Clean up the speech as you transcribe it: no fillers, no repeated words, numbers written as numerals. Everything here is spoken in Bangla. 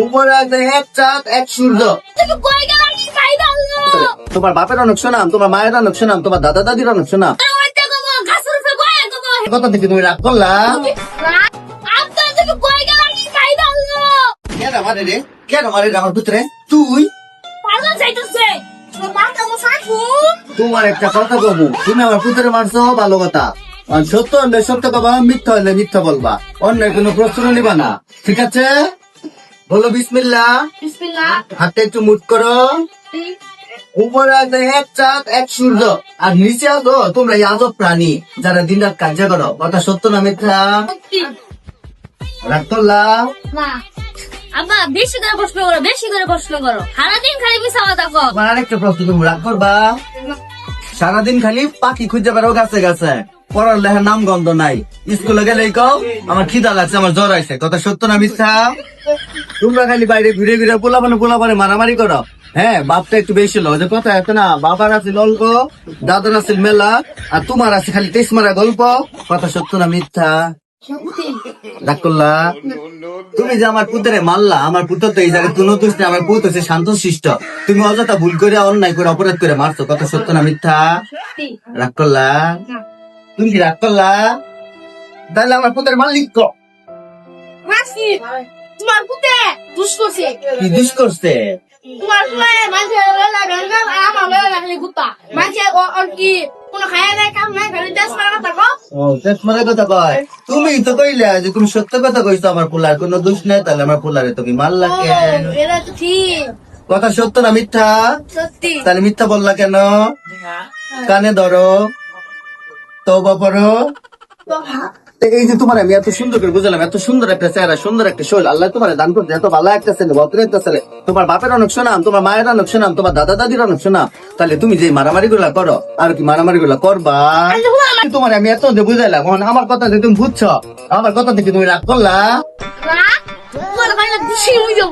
উপরে আছে এক চাঁদ এক সূর্য। তোমার বাপের অনেক শোনাম, তোমার মায়ের অনেক শোনাম, তোমার দাদা দাদির অনেক শোনাম। কথা থেকে তুমি রাগ করলা? কেন মারে রে, কেন মারে রে আমার পুত্রে? তুই তোমার একটা কথা কবু, তুমি আমার পুত্রে মারছো ভালো কথা, আর সত্য হলে সত্য কবা, মিথ্যা হলে মিথ্যা বলবা, অন্য কোনো প্রশ্ন নিবা না, ঠিক আছে? বলো বিসমিল্লাহ। হাতে একটু মুট করো। উপরে আছে এক চাঁদ এক সূর্য, আর নিচে আছো তোমরা এই আজব প্রাণী যারা দিন রাত কার্য করো। কথা সত্য না মিথ্যা? রাগ করলা? আব্বা বেশি করে প্রশ্ন করো, বেশি করে প্রশ্ন করো, সারাদিন খালি মিশা কথা কও। তোমার আরেকটা প্রশ্ন, তুমি রাগ করবা? সারাদিন খালি পাখি খুঁজে বেড়াও গাছে গাছে, পড়ার লেখার নাম গন্ধ নাই, স্কুলে গেলেই কও আমার খিদা লাগছে, আমার জ্বর আইছে। কথা সত্য না মিথ্যা? তোমরা খালি বাইরে ঘুরে ঘুরে পোলাপানে মারামারি করো। হ্যাঁ, বাপটা একটু বেশি লো, যে কথা এত না, বাবার আছে অল্প, দাদার আছে মেলা, আর তোমার আছে খালি তেইশ মারা গল্প। কথা সত্য না মিথ্যা? রাগ করলা? তুমি যে আমার পুত্রে মারলা, আমার পুত্র তো এই জায়গায় কোনো দোষ নেই, আমার পুত্র হচ্ছে শান্ত শিষ্ট, তুমি অযথা ভুল করে অন্যায় করে অপরাধ করে মারছো। কথা সত্য না মিথ্যা? রাগ করলা? তুমি কি রাগ করলা? তাহলে আমার পুত্রের মালিক তোমার পুতে দুষ করছে, কি দুষ করছে? তোমার মানুষের আমার লাগলে গুতা মানুষের কি কোনো খায় নাই কাম নাই খালি দেশ মারা থাকো। ও তেজ মারা কথা কয়? তুমি তো কইলা যে তুমি সত্য কথা কইছো, আমার পোলার কোনো দোষ নেই, তাহলে আমার পোলারে তুমি মারলা কেন? এটা তো ঠিক। কথা সত্য না মিথ্যা? সত্যি। তাহলে মিথ্যা বললা কেন? কানে ধরো, তওবা পড়ো। এই যে তোমার আমি এত সুন্দর করে বুঝলাম, এত সুন্দর একটা চেহারা, সুন্দর একটা শৈল আল্লাহ তোমার দান করছে, এত ভালো একটা ছেলে, ভদ্র একটা ছেলে, তোমার বাপের অনেক শোনাম, তোমার মায়ের অনেক শোনাম, তোমার দাদা দাদির অনেক শোনাম, তাহলে তুমি যে মারামারি গুলা করো, আর কি মারামারি গুলা করবা? তোমার আমি এত বুঝাইলাম, এখন আমার কথা যে তুমি বুঝছো, আমার কথা থেকে তুমি রাগ করলা? তোমার ভাই না দুষি হইলো।